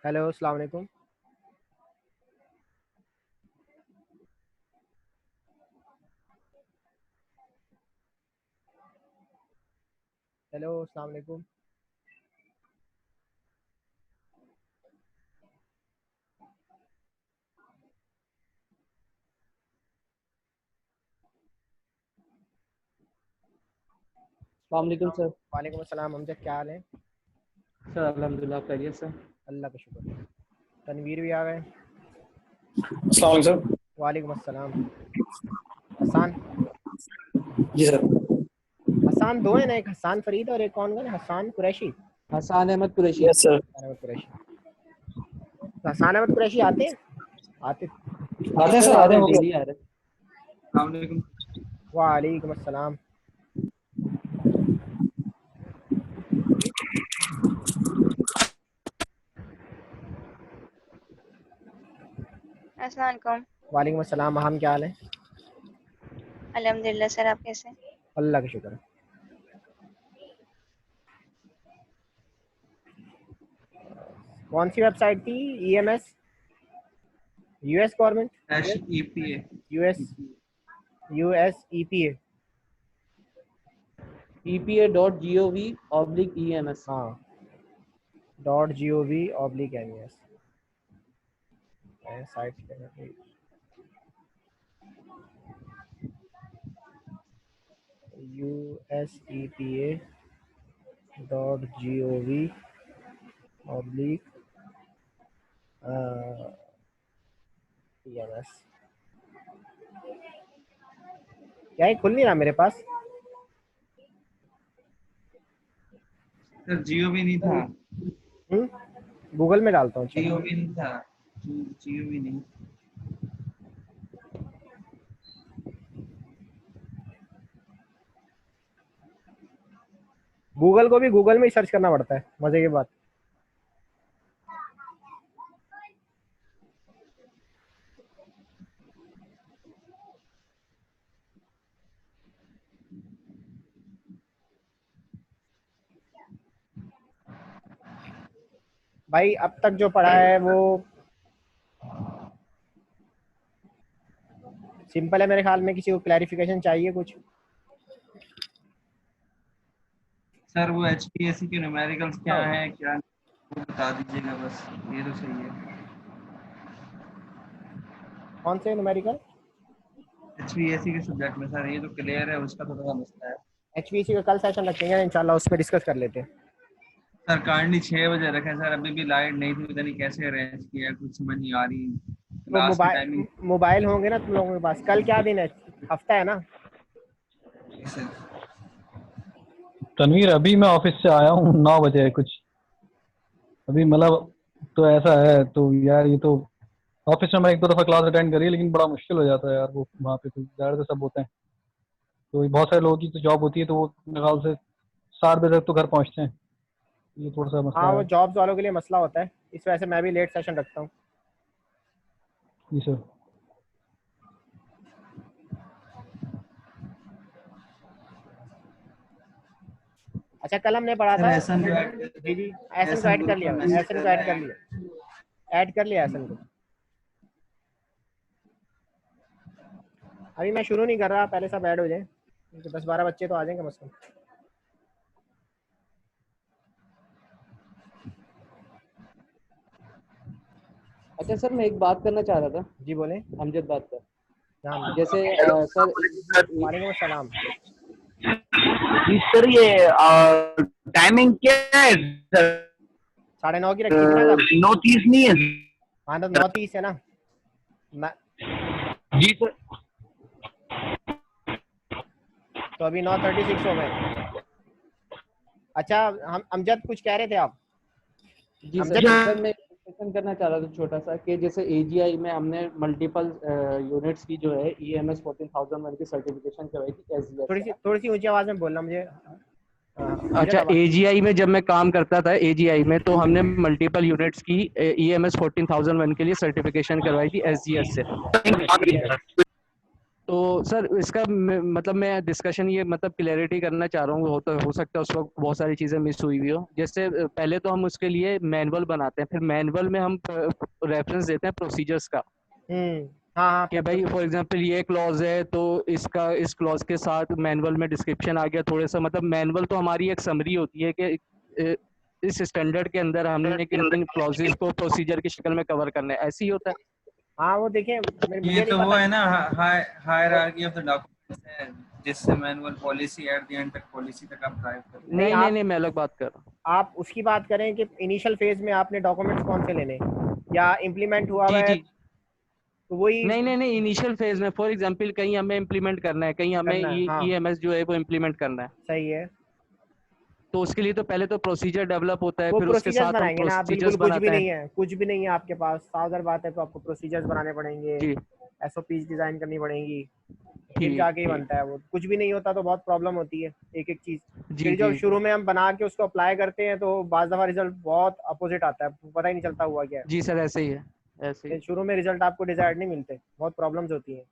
Hello, अस्सलाम वालेकुम। Hello, अस्सलाम वालेकुम। वालेकुम सर। वालेकुम अस्सलाम अमजद, क्या हाल है? सर अल्हम्दुलिल्लाह खैरियत सर। अल्लाह का शुक्र। तनवीर भी आ गए। अस्सलाम वालेकुम सर। वालेकुम अस्सलाम। हसन। जी सर। हसन दो है ना, एक हसन फरीद और एक कौन है, हसन कुरैशी। हसन अहमद कुरैशी। Yes sir. हसन अहमद कुरैशी। तो हसन अहमद कुरैशी आते हैं? आते। आते हैं सर सर, आ आते रहे हैं हैं, वो भी। डेली आ रहे हैं। अस्सलाम वालेकुम। वालेकुम अस्सलाम। अस्सलाम वालेकुम। वालेकुम अस्सलाम। हम क्या हाल है? अल्हम्दुलिल्लाह सर, आप कैसे? अल्लाह का शुक्र। कौन सी वेबसाइट थी? EMS, US government, EPA। US, USEPA. epa.gov/ems। हाँ, .gov/ems साइट USEPA.gov/ems। क्या है, खुल नहीं रहा मेरे पास। सर जियो भी नहीं था। गूगल में डालता हूँ, चलो। जियो भी नहीं था। जियो भी नहीं। गूगल को भी गूगल में ही सर्च करना पड़ता है, मजे की बात। भाई अब तक जो पढ़ा है वो सिंपल है मेरे ख्याल में। किसी को क्लैरिफिकेशन चाहिए कुछ? सर वो HPSC के न्यूमेरिकल्स क्या है क्या नहीं, वो बता दीजिएगा बस, ये तो सही है। कौन से न्यूमेरिकल? HPSC के सब्जेक्ट में सर ये तो क्लियर है, उसका तो थोड़ा मसला है। एचपीसी का कल सेशन रखेंगे इंशाल्लाह, उस पर डिस्कस कर लेते हैं। सर काइंडली 6 बजे रखें सर, अभी भी लाइट नहीं थी, पता नहीं कैसे अरेंज किया, कुछ समझ नहीं आ रही। तो क्लास की टाइमिंग। मोबाइल होंगे ना तुम लोगों के पास? कल क्या दिन है? हफ्ता है ना? सर तनवीर, अभी मैं ऑफिस से आया हूँ, 9 बजे कुछ अभी, मतलब तो ऐसा है तो यार, ये तो ऑफिस में मैं 1-2 दफ़ा क्लास अटेंड करी, लेकिन बड़ा मुश्किल हो जाता है यार। वो वहाँ पे तो ज़्यादा सब होते हैं, तो बहुत सारे लोगों की तो जॉब होती है, तो वो मेरे ख्याल से 7 बजे तक तो घर पहुँचते हैं। ये थोड़ा सा हाँ, मसला वो है। जॉब्स वालों के लिए मसला होता है, इस वजह से मैं भी लेट सेशन रखता हूँ। जी सर। अच्छा, कल हमने पढ़ा सर था। एहसन को ऐड जी जी, एहसन को एहसन ऐड कर ग्रुप में लिया, मैसेज एहसन कर को रहा ऐड कर है। लिया, ऐड कर लिया एहसन को। अभी मैं शुरू नहीं कर रहा, पहले सब ऐड हो जाए, क्योंकि 10-12 बच्चे तो आ जाएंगे कम से कम। अच्छा सर, मैं एक बात करना चाह रहा था। जी बोले। अमजद बात कर। नाम। जैसे सर वालेकुम अस्सलाम। जी सर, ये टाइमिंग क्या है सर? 9:30 की रखी थी ना कल। 9:30 नहीं है? हाँ तो 9:30 है ना। जी सर। तो अभी 9:36 हो गए। अच्छा, हम अमजद कुछ कह रहे थे आप? जी सर, अमजद। सर मैं क्वेश्चन करना चाह रहा था छोटा सा, कि जैसे एजीआई में हमने मल्टीपल यूनिट्स की जो है ईएमएस 14001 की सर्टिफिकेशन करवाई थी एसजीएस से ना। थोड़ी सी ऊंची आवाज में बोलना मुझे। अमजद अच्छा, आवाज। एजीआई में जब मैं काम करता था एजीआई में, तो हमने मल्टीपल यूनिट्स की ईएमएस 14001 के लिए सर्टिफिकेशन करवाई थी एसजीएस से, ठीक है। तो तो सर इसका मतलब मैं डिस्कशन ये मतलब क्लैरिटी करना चाह रहा हूँ, हो सकता है उस वक्त बहुत सारी चीज़ें मिस हुई हुई हो। जैसे पहले तो हम उसके लिए मैनुअल बनाते हैं, फिर मैनुअल में हम रेफरेंस देते हैं प्रोसीजर्स का हाँ हाँ कि भाई फॉर एग्जांपल ये क्लॉज है तो इसका इस क्लॉज के साथ मैनुअल में डिस्क्रिप्शन आ गया थोड़ा सा। मतलब मैनुअल तो हमारी एक समरी होती है कि इस स्टैंडर्ड के अंदर हमने किन किन क्लॉजेस को प्रोसीजर की शक्ल में कवर करना है, ऐसे ही होता है। हाँ वो देखिए मुझे ये नहीं तो वो पता। है ना, हायरार्की ऑफ द डॉक्यूमेंट्स है, जिससे manual policy at the end तक पॉलिसी तक आप ड्राइव करते हैं। नहीं, नहीं मैं अलग बात कर रहा हूँ। आप उसकी बात करें कि इनिशियल फेज में आपने डॉक्यूमेंट्स कौन से लेने या इम्प्लीमेंट हुआ हुआ जी है जी तो वही नहीं इनिशियल फेज में फॉर एग्जांपल कहीं हमें इम्प्लीमेंट करना है, कहीं हमें करना है। हाँ ईएमएस जो है वो इम्प्लीमेंट करना है, सही है। तो उसके लिए तो पहले तो प्रोसीजर डेवलप होता है, वो फिर उसके प्रोसीजर्स साथ हम बनाएंगे ना आप, बिल्कुल प्रोसीजर्स कुछ भी बनाते हैं। नहीं है, कुछ भी नहीं है आपके पास, साफ बात है, तो आपको प्रोसीजर्स बनाने पड़ेंगे, जी एसओपीज डिजाइन करनी पड़ेंगी, फिर ठीक जाके ही ठीक बनता है। वो कुछ भी नहीं होता तो बहुत प्रॉब्लम होती है एक एक चीज। जी फिर जी जब शुरू में हम बना के उसको अप्लाई करते हैं तो बाज दफा रिजल्ट बहुत अपोजिट आता है, पता ही नहीं चलता हुआ क्या जी सर, ऐसे ही है ऐसे ही है। शुरू में रिजल्ट आपको डिजायर्ड नहीं मिलते, बहुत प्रॉब्लम्स होती हैं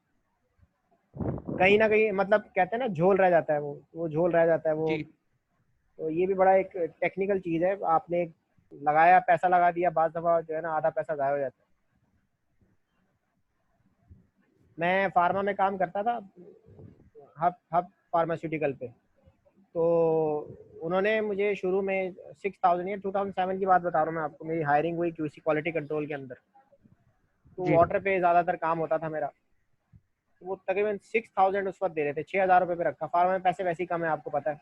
कहीं ना कहीं। मतलब कहते हैं ना झोल रह जाता है, वो झोल रह जाता है वो। जी। तो ये भी बड़ा एक टेक्निकल चीज है। आपने लगाया, पैसा लगा दिया, बाज दफा जो है ना आधा पैसा गायब हो जाता है। मैं फार्मा में काम करता था, हब हब फार्मास्यूटिकल पे। तो उन्होंने मुझे शुरू में 6000 या 2007 की बात बता रहा हूँ मैं आपको, मेरी हायरिंग हुई क्यूसी क्वालिटी कंट्रोल के अंदर। तो जी वाटर पे ज़्यादातर काम होता था मेरा। तो वो तकरीबन 6000 उस वक्त दे रहे थे, 6000 रुपये पे रखा। फार्मा में पैसे वैसे ही कम है, आपको पता है।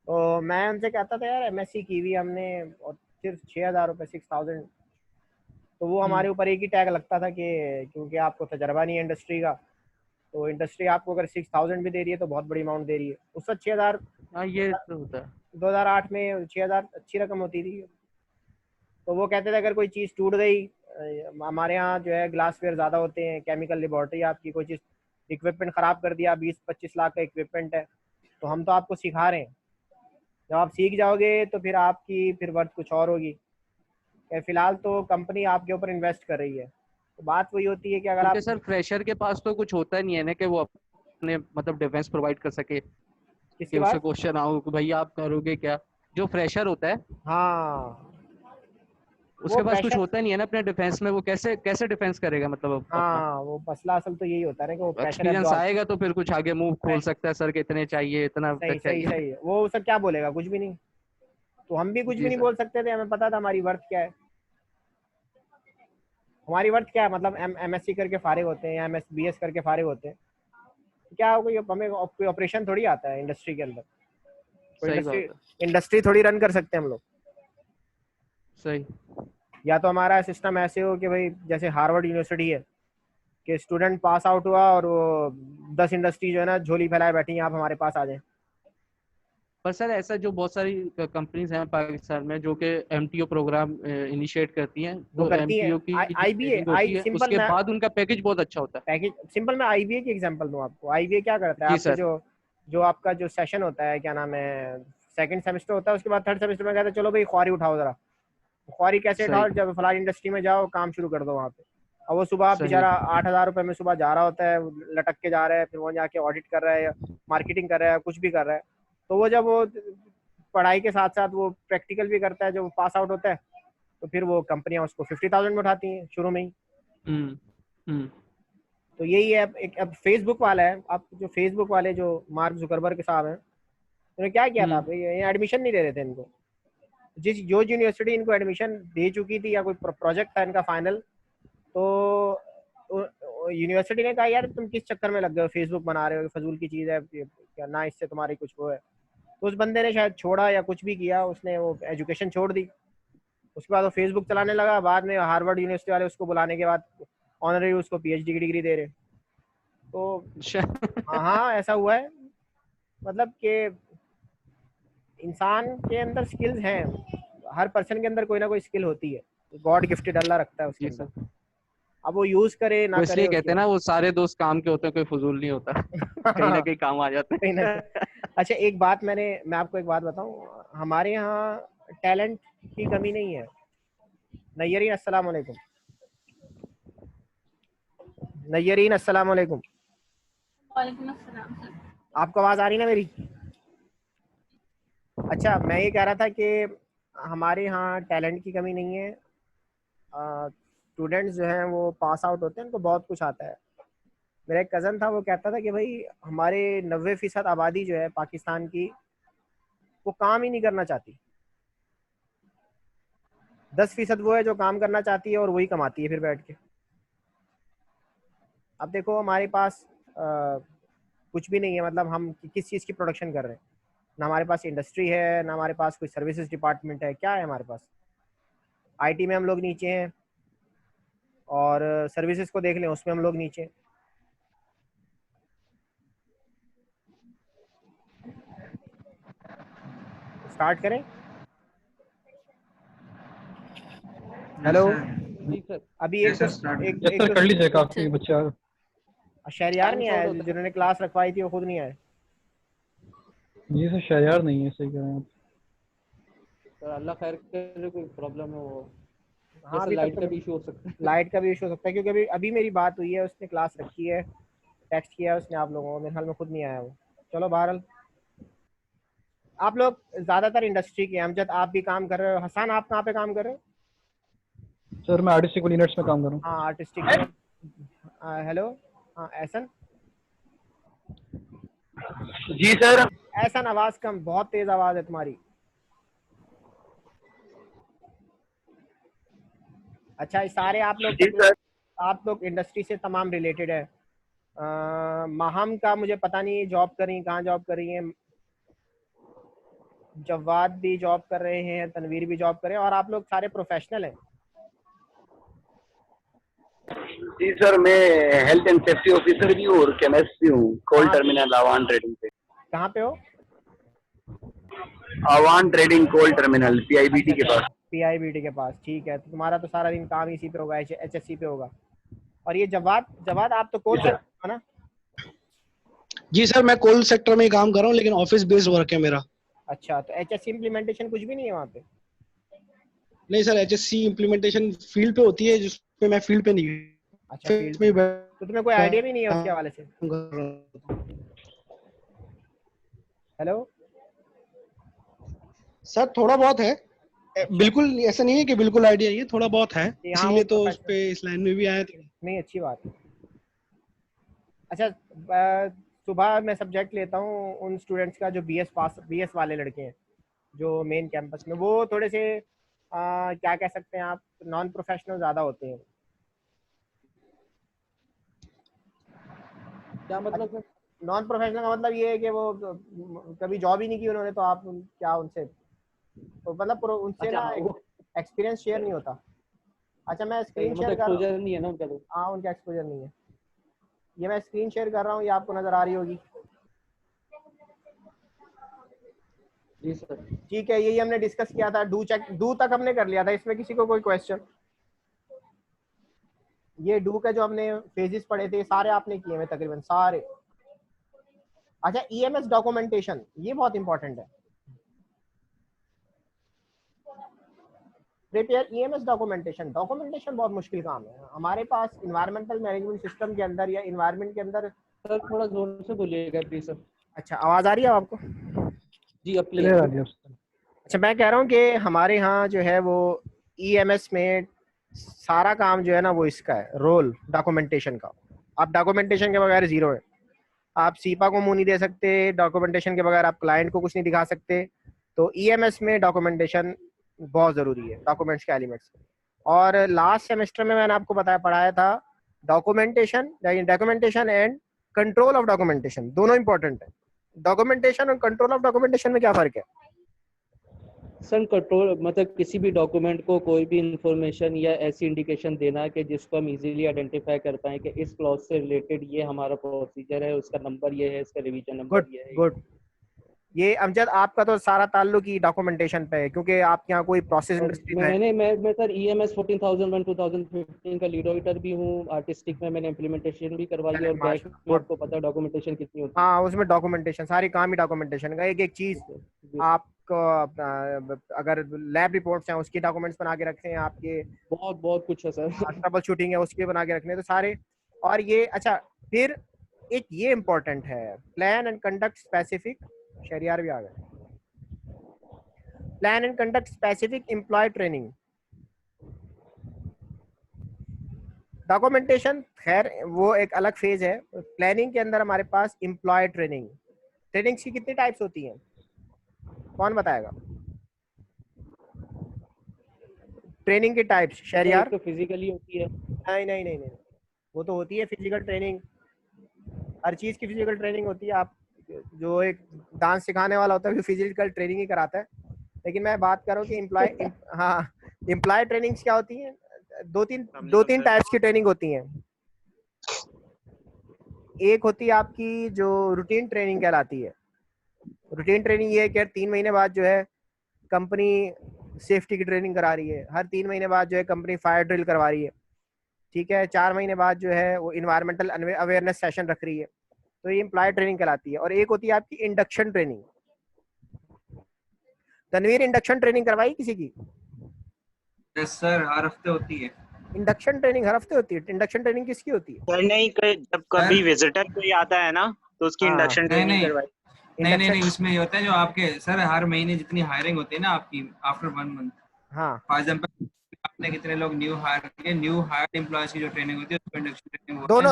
तो मैं उनसे कहता था यार एमएससी की हुई हमने और सिर्फ 6000 रुपये, 6000। तो वो हमारे ऊपर एक ही टैग लगता था कि क्योंकि आपको तजर्बा नहीं है इंडस्ट्री का, तो इंडस्ट्री आपको अगर 6000 भी दे रही है तो बहुत बड़ी अमाउंट दे रही है। उस वक्त 6000, हाँ ये तो होता है। 2008 में 6000 अच्छी रकम होती थी। तो वो कहते थे अगर कोई चीज़ टूट गई, हमारे यहाँ जो है ग्लासवेयर ज़्यादा होते हैं, केमिकल लेबॉर्ट्री, आपकी कोई चीज़ इक्विपमेंट ख़राब कर दिया, 20-25 लाख का इक्विपमेंट है, तो हम तो आपको सिखा रहे हैं, जब आप सीख जाओगे तो फिर आपकी फिर वर्थ कुछ और होगी। फिलहाल तो कंपनी आपके ऊपर इन्वेस्ट कर रही है। तो बात वही होती है कि अगर क्योंकि आप सर फ्रेशर के पास तो कुछ होता नहीं है ना कि वो अपने मतलब डिफेंस प्रोवाइड कर सके, किसके कि उसे पास, क्वेश्चन आओ कि भाई आप करोगे क्या। जो फ्रेशर होता है हाँ वो उसके पास कुछ प्रेशर, होता नहीं है ना अपने डिफेंस में, वो कैसे कैसे डिफेंस करेगा मतलब अपना। हाँ वो मसला असल तो यही होता है ना कि वो प्रेशर एक्सपीरियंस एब्जॉर्ब। आएगा तो फिर कुछ आगे मुंह खोल सकता है सर, कितने चाहिए, इतना सही सही चाहिए। सही है, वो उसे क्या बोलेगा, कुछ भी नहीं। तो हम भी कुछ भी जी नहीं सर। बोल सकते थे, हमें पता था हमारी वर्थ क्या है। हमारी वर्थ क्या है, मतलब एमएससी करके फारिग होते हैं या बीएस करके फारिग होते हैं, क्या कोई हमें कोई ऑपरेशन थोड़ी आता है इंडस्ट्री के अंदर, कोई सही इंडस्ट्री बात है। इंडस्ट्री थोड़ी रन कर सकते हैं हम लोग। सही। या तो हमारा सिस्टम ऐसे हो कि भाई जैसे हार्वर्ड यूनिवर्सिटी है कि स्टूडेंट पास आउट हुआ और वो 10 इंडस्ट्री जो है ना झोली फैलाए बैठी हैं, आप हमारे पास आ जाएं। पर सर ऐसा जो बहुत सारी कंपनीज हैं पाकिस्तान में जो कि एमटीओ प्रोग्राम इनिशिएट करती हैं, वो तो करती हैं एमटीओ की जो आईबीए, ट्रेनिंग होती आई है सिंपल उसके मैं बाद उनका पैकेज बहुत अच्छा होता है। पैकेज सिंपल मैं आईबीए की एग्जांपल दूं आपको। आईबीए क्या करता है, जी आपके सर। जो जो आपका जो सेशन होता है, क्या नाम है, सेकंड सेमेस्टर होता है, उसके बाद थर्ड सेमेस्टर में कहते हैं चलो भाई ख्वारी उठाओ जरा। ख्वारी कैसे सही उठाओ, जब फलानी इंडस्ट्री में जाओ काम शुरू कर दो वहाँ पे। और वो सुबह सही। बेचारा 8000 रुपये में सुबह जा रहा होता है, लटक के जा रहा है, फिर वहाँ जाके ऑडिट कर रहा है या मार्केटिंग कर रहा है, कुछ भी कर रहा है। तो वो जब वो पढ़ाई के साथ साथ वो प्रैक्टिकल भी करता है, जब वो पास आउट होता है तो फिर वो कंपनियां उसको 50,000 में उठाती हैं शुरू में ही। हम्म हम्म। तो यही है। एक अब फेसबुक वाला है, आप जो फेसबुक वाले जो मार्क जुकरबर्ग साहब हैं, उन्होंने क्या किया था, ये एडमिशन नहीं दे रहे थे इनको। जो यूनिवर्सिटी इनको एडमिशन दे चुकी थी या कोई प्रोजेक्ट था इनका फाइनल, तो यूनिवर्सिटी ने कहा यार तुम किस चक्कर में लग गए हो, फेसबुक बना रहे हो, फजूल की चीज़ है, क्या ना इससे तुम्हारी कुछ वो है। तो उस बंदे ने शायद छोड़ा या कुछ भी किया, उसने वो एजुकेशन छोड़ दी। उसके बाद वो फेसबुक चलाने लगा। बाद में हार्वर्ड यूनिवर्सिटी वाले उसको बुलाने के बाद ऑनररी उसको पीएचडी की डिग्री दे रहे। तो अच्छा। हाँ हाँ ऐसा हुआ है। मतलब कि इंसान के अंदर स्किल्स हैं, हर पर्सन के अंदर कोई ना कोई स्किल होती है, गॉड गिफ्टेड अल्लाह रखता है उसके जी अंदर। सर। अब वो यूज करे ना वो करे इसलिए उसकी कहते हैं बात। ना वो सारे दोस्त काम के होते हैं, कोई फजूल नहीं होता। कहीं ना हाँ कहीं काम आ जाते कहीं ना हैं। कहीं। अच्छा एक बात मैं आपको एक बात बताऊं, हमारे यहाँ टैलेंट की कमी नहीं है। नैयरी अस्सलाम वालेकुम। नय्यरीन अस्सलाम वालेकुम। वालेकुम अस्सलाम सर। आपको आवाज़ आ रही ना मेरी? अच्छा, मैं ये कह रहा था कि हमारे यहाँ टैलेंट की कमी नहीं है। स्टूडेंट्स जो हैं वो पास आउट होते हैं, उनको बहुत कुछ आता है। मेरा एक कज़न था, वो कहता था कि भाई हमारे 90% आबादी जो है पाकिस्तान की, वो काम ही नहीं करना चाहती। 10% वो है जो काम करना चाहती है और वही कमाती है फिर बैठ के। अब देखो हमारे पास कुछ भी नहीं है, मतलब हम किस चीज़ की प्रोडक्शन कर रहे हैं? ना हमारे पास इंडस्ट्री है, ना हमारे पास कोई सर्विसेज डिपार्टमेंट है। क्या है हमारे पास? आईटी में हम लोग नीचे हैं, और सर्विसेज को देख लें उसमें हम लोग नीचे। स्टार्ट करें? हेलो, जी सर। अभी एक सर तो स्टार्ट एक यस एक सर, तो कर लीजिए, काफी बच्चे आ गए। शहरियार टाइम नहीं शॉर्ट आया, होता है जिन्होंने क्लास रखवाई थी वो खुद नहीं आए। जी सर, शहर नहीं है, सही कह रहे हैं आप। सर, अल्लाह खैर करे, कोई प्रॉब्लम है वो, हाँ, जैसे अभी तक लाइट तो का भी इशू हो सकता है। लाइट का भी इशू हो सकता है, क्योंकि अभी अभी मेरी बात हुई है, उसने क्लास रखी है, टेक्स्ट किया है उसने आप लोगों को, मेरे ख्याल में खुद नहीं आया वो। चलो बहरहाल, आप लोग ज़्यादातर इंडस्ट्री के हैं। अमजद आप भी काम कर रहे हो, हसन आप कहाँ पे काम कर रहे हो? सर मैं आर्टिस्टिक यूनिट्स में काम कर रहा हूँ। हाँ, आर्टिस्टिक। हेलो, हाँ एहसन। जी सर। एहसन, आवाज़ कम, बहुत तेज़ आवाज़ है तुम्हारी। अच्छा, ये सारे जी सर। आप लोग इंडस्ट्री से तमाम रिलेटेड है। माहम का मुझे पता नहीं जॉब कर रही, कहाँ जॉब कर रही हैं। जवाद भी जॉब कर रहे हैं, तनवीर भी जॉब कर रहे हैं, और आप लोग सारे प्रोफेशनल हैं। जी सर, मैं हेल्थ एंड सेफ्टी ऑफिसर भी हूँ और केमिस्ट भी हूँ, कोल कहाँ टर्मिनल आवान ट्रेडिंग पे। कहाँ पे हो? आवान ट्रेडिंग कोल टर्मिनल पीआईबीटी अच्छा के अच्छा, पास। पीआईबीटी के पास, ठीक है। तो तुम्हारा तो सारा दिन काम इसी पे होगा, एचएससी पे होगा। और ये जवाद जवाद आप तो कोल जी सर। सेक्टर है ना? जी सर, मैं कोल सेक्टर में ही काम कर रहा हूँ, लेकिन ऑफिस बेस्ड वर्क है मेरा। अच्छा, तो एचएससी इम्प्लीमेंटेशन कुछ भी नहीं है वहाँ पे? नहीं सर, एचएससी इम्प्लीमेंटेशन फील्ड पे होती है, जिसपे मैं फील्ड पे नहीं हूँ। अच्छा, ऑफिस फील्ड में पे, ही तो तुम्हें कोई आइडिया भी नहीं है उसके हवाले से? काम कर रहा हूँ। हेलो सर थोड़ा बहुत है, अच्छा, बिल्कुल ऐसा नहीं है कि बिल्कुल आइडिया नहीं है, थोड़ा बहुत है, जी हाँ, वो इसीलिए तो उस प्रोफेशनल, पे इस लाइन में भी आया था। नहीं अच्छी बात है। अच्छा, सुबह मैं सब्जेक्ट लेता हूँ उन स्टूडेंट्स का जो बीएस वाले लड़के हैं, जो मेन कैंपस में, वो थोड़े से क्या कह सकते हैं आप, नॉन प्रोफेशनल ज़्यादा होते हैं। क्या मतलब सर? नॉन प्रोफेशनल का मतलब ये है कि वो कभी जॉब ही नहीं की उन्होंने, तो आप क्या उनसे, तो मतलब उनसे अच्छा ना हाँ, वो एक्सपीरियंस शेयर नहीं होता। अच्छा, मैं सही, स्क्रीन मतलब शेयर कर रहा हूँ। एक्सपोजर नहीं है ना उनका तो। हाँ, उनका एक्सपोजर नहीं है। ये मैं स्क्रीन शेयर कर रहा हूँ, ये आपको नज़र आ रही होगी। जी सर। ठीक है, यही हमने डिस्कस किया था। डू तक हमने कर लिया था, इसमें किसी को कोई क्वेश्चन? ये डू के जो हमने फेजेस पढ़े थे सारे आपने किए हुए तकरीबन सारे। अच्छा, ईएमएस डॉक्यूमेंटेशन, ये बहुत इंपॉर्टेंट है। प्रिपेयर ईएमएस डॉक्यूमेंटेशन बहुत मुश्किल काम है हमारे पास इन्वायरमेंटल मैनेजमेंट सिस्टम के अंदर, या इन्वायरमेंट के अंदर। सर थोड़ा जोर से बोलिएगा प्लीज सर। अच्छा, आवाज़ आ रही है आपको? जी अब क्लियर क्लियर। आ गया। अच्छा, मैं कह रहा हूँ कि हमारे यहाँ जो है वो ईएमएस में सारा काम जो है ना वो इसका है, रोल डॉक्यूमेंटेशन का। आप डॉक्यूमेंटेशन के बगैर जीरो है। आप सीपा को मुंह नहीं दे सकते, डॉक्यूमेंटेशन के बगैर आप क्लाइंट को कुछ नहीं दिखा सकते। तो ईएमएस में डॉक्यूमेंटेशन बहुत ज़रूरी है, डॉक्यूमेंट्स के एलिमेंट्स। और लास्ट सेमेस्टर में मैंने आपको पढ़ाया था documentation and control of documentation, दोनों इंपॉर्टेंट है। डॉक्यूमेंटेशन और कंट्रोल ऑफ डॉक्यूमेंटेशन में क्या फ़र्क है? सर कंट्रोल मतलब किसी भी डॉक्यूमेंट को कोई भी इंफॉर्मेशन या ऐसी इंडिकेशन देना कि जिसको हम इजीली आइडेंटिफाई कर पाए कि इस क्लॉज से रिलेटेड ये हमारा प्रोसीजर है, उसका नंबर ये है, इसका रिवीजन गुड नंबर ये है। गुड। ये अमजद आपका तो सारा ताल्लुक ही डॉक्यूमेंटेशन पे है, क्योंकि आप यहाँ कोई प्रोसेस और इंडस्ट्री में है। मैं सर EMS 14001 2015 का लीड ऑडिटर भी हूँ। आर्टिस्टिक में मैंने इम्प्लीमेंटेशन भी करवाई है, और बैक में गुड। आपको पता है डॉक्यूमेंटेशन कितनी होती है। हाँ, उसमें डॉक्यूमेंटेशन, सारी काम ही डॉक्यूमेंटेशन का। एक एक चीज़ जी सर। आपको अगर लैब रिपोर्ट्स हैं उसकी डॉक्यूमेंट्स बना के रखते हैं, आपके बहुत बहुत कुछ है सर। ट्रबल शूटिंग है उसके बना के रखने हैं, तो सारे और ये अच्छा, फिर एक ये इम्पोर्टेंट है, plan and conduct specific, Shahryar भी आ गए, plan and conduct specific employ training. Documentation खैर वो एक अलग फेज है। प्लानिंग के अंदर हमारे पास एम्प्लॉय ट्रेनिंग, ट्रेनिंग्स की कितनी टाइप्स होती हैं, कौन बताएगा? ट्रेनिंग की टाइप्स शहरियार? तो फिजिकली होती है। नहीं नहीं नहीं नहीं, वो तो होती है फिजिकल ट्रेनिंग, हर चीज़ की फिजिकल ट्रेनिंग होती है। आप जो एक डांस सिखाने वाला होता है वो फिजिकल ट्रेनिंग ही कराता है, लेकिन मैं बात कर रहा हूँ कि एम्प्लॉय हाँ, एम्प्लॉय ट्रेनिंग्स क्या होती हैं? दो तीन टाइप्स की ट्रेनिंग होती हैं। एक होती है आपकी जो रूटीन ट्रेनिंग कहलाती है। रूटीन ट्रेनिंग ये है कि 3 महीने बाद जो है कंपनी सेफ्टी की ट्रेनिंग करा रही है, हर 3 महीने बाद जो है कंपनी फायर ड्रिल करवा रही है, ठीक है, 4 महीने बाद जो है वो इन्वायरमेंटल अवेयरनेस सेशन रख रही है, तो ये एम्प्लॉय ट्रेनिंग कहलाती है। और एक होती है आपकी induction training. Tanveer, induction training करवाई किसी की? यस सर, हर हफ्ते होती है। इंडक्शन ट्रेनिंग हर हफ्ते होती है? इंडक्शन ट्रेनिंग किसकी होती है? सर नहीं, जब कभी विजिटर कोई आता है ना तो उसकी हाँ, इंडक्शन ट्रेनिंग नहीं करवाई। नहीं नहीं नहीं, उसमें ये होता है जो आपके सर हर महीने जितनी हायरिंग होती है ना आपकी आफ्टर 1 मंथ, हाँ, फॉर एग्जांपल आपने कितने लोग न्यू हायर एम्प्लॉयज की जो ट्रेनिंग होती है उसको इंडक्शन ट्रेनिंग बोलते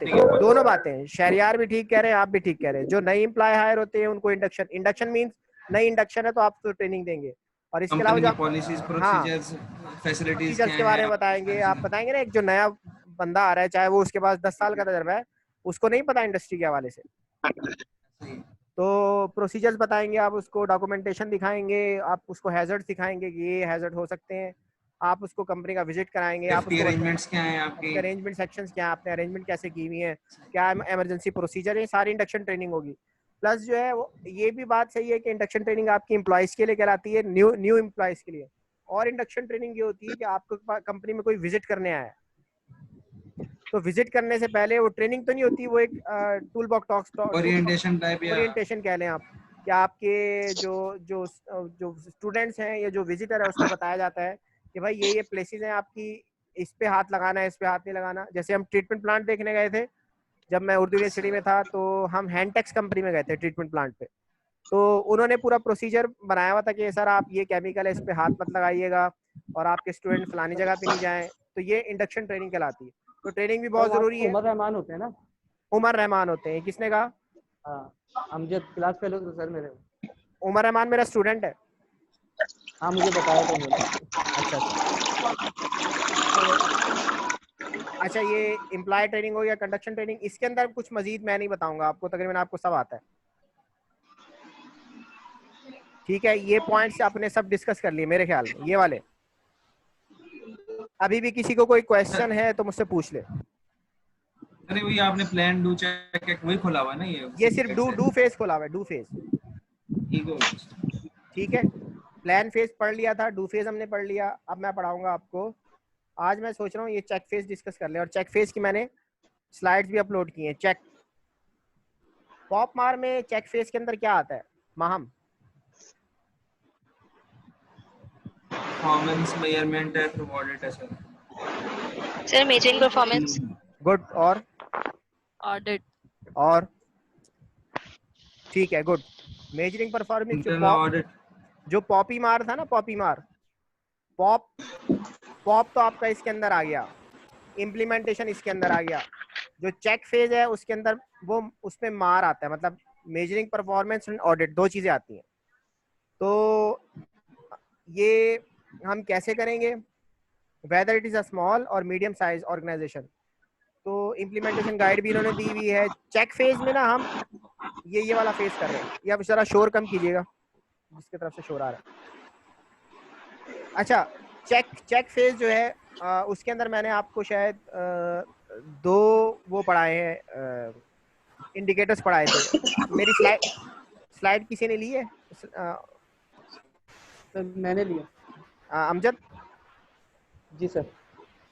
हैं। दोनों बातें शहरियार भी ठीक कह रहे हैं, आप भी ठीक कह रहे हैं। जो नई एम्प्लॉय हायर होते हैं उनको इंडक्शन मींस नई इंडक्शन है तो आप तो ट्रेनिंग देंगे, और इसके अलावा कंपनी जो की पॉलिसीज, हाँ प्रोसीजर्स, फैसिलिटीज प्रोसीजर्स क्या के बारे है में बताएंगे। आप बताएंगे ना, एक जो नया बंदा आ रहा है, चाहे वो उसके पास 10 साल का तजर्बा है, उसको नहीं पता इंडस्ट्री के हवाले से, तो प्रोसीजर्स बताएंगे आप उसको, डॉक्यूमेंटेशन दिखाएंगे, आप उसको हैजर्ड दिखाएंगे कि ये हैजर्ड हो सकते हैं, आप उसको कंपनी का विजिट कराएंगे, आप उसको अरेंजमेंट्स क्या है आपकी, आपके अरेंजमेंट सेक्शंस क्या है, आपने अरेंजमेंट कैसे की हुई है, क्या इमरजेंसी प्रोसीजर है, सारी इंडक्शन ट्रेनिंग होगी। प्लस जो है वो ये भी बात सही है कि इंडक्शन ट्रेनिंग आपकी एम्प्लॉयज के लिए कहलाती है, न्यू एम्प्लॉयज के लिए। और इंडक्शन ट्रेनिंग ये होती है कि आपको कंपनी में कोई विजिट करने आया है, तो विजिट करने से पहले वो ट्रेनिंग तो नहीं होती, वो एक tool box talks orientation type या ओरिएंटेशन कह लें आप, कि आपके जो जो जो स्टूडेंट्स हैं या जो विजिटर है उसको बताया जाता है कि भाई ये प्लेसेस हैं आपकी, इस पे हाथ लगाना है, इस पे हाथ नहीं लगाना। जैसे हम ट्रीटमेंट प्लांट देखने गए थे, जब मैं उर्दू यूनिवर्सिटी में था, तो हम हैंडटेक्स कंपनी में गए थे ट्रीटमेंट प्लांट पे, तो उन्होंने पूरा प्रोसीजर बनाया हुआ था कि सर आप ये केमिकल है, इस पे हाथ मत लगाइएगा, और आपके स्टूडेंट फलानी जगह पे नहीं जाएं। तो ये इंडक्शन ट्रेनिंग कहलाती है। तो ट्रेनिंग भी बहुत जरूरी है। उमर रहमान होते हैं ना? उमर रहमान होते हैं, किसने कहा? हाँ, अमजद क्लास फेलो तो सर मेरे। उमर रहमान मेरा स्टूडेंट है। हाँ, मुझे बताया तो बोला। अच्छा अच्छा, ये एम्प्लॉय ट्रेनिंग हो या कंडक्शन ट्रेनिंग, इसके अंदर कुछ मजीद मैं नहीं बताऊंगा आपको, तकरीबन आपको सब आता है, ठीक है। ये पॉइंट्स आपने सब डिस्कस कर लिए मेरे ख्याल में, ये वाले। अभी भी किसी को कोई क्वेश्चन है तो मुझसे पूछ ले। अरे वही आपने प्लान डू चेक वही खोला हुआ है ना, ये सिर्फ डू फेज खोला हुआ है, डू फेज, ईगो। ठीक है। प्लान फेज पढ़ लिया था, डू फेज हमने पढ़ लिया, अब मैं पढ़ाऊंगा आपको। आज मैं सोच रहा हूँ ये चेक फेज डिस्कस कर ले, और चेक फेज की मैंने स्लाइड्स भी अपलोड की हैं। चेक पॉप मार में चेक फेज के अंदर क्या आता है माहम? परफॉर्मेंस मेजरमेंट है, फिर ऑडिट है sir. Sir measuring performance. Good. और ऑडिट। ठीक है, good. Measuring performance. Internal audit. जो पॉपी मार था ना, पॉपी मार, पॉप तो आपका इसके अंदर आ गया, इम्प्लीमेंटेशन इसके अंदर आ गया। जो चेक फेज है उसके अंदर वो उसमें मार आता है, मतलब मेजरिंग परफॉर्मेंस एंड ऑडिट, दो चीजें आती हैं। तो ये हम कैसे करेंगे, whether it is a small और मीडियम साइज ऑर्गेनाइजेशन। तो इम्प्लीमेंटेशन गाइड भी इन्होंने दी हुई है। चेक फेज में ना हम ये वाला फेज कर रहे हैं। ये आप जरा शोर कम कीजिएगा, जिसकी तरफ से शोर आ रहा है। अच्छा, चेक फेज जो है उसके अंदर मैंने आपको शायद दो वो पढ़ाए हैं, इंडिकेटर्स पढ़ाए थे। मेरी स्लाइड किसी ने ली है? सर मैंने लिया। अमजद जी सर।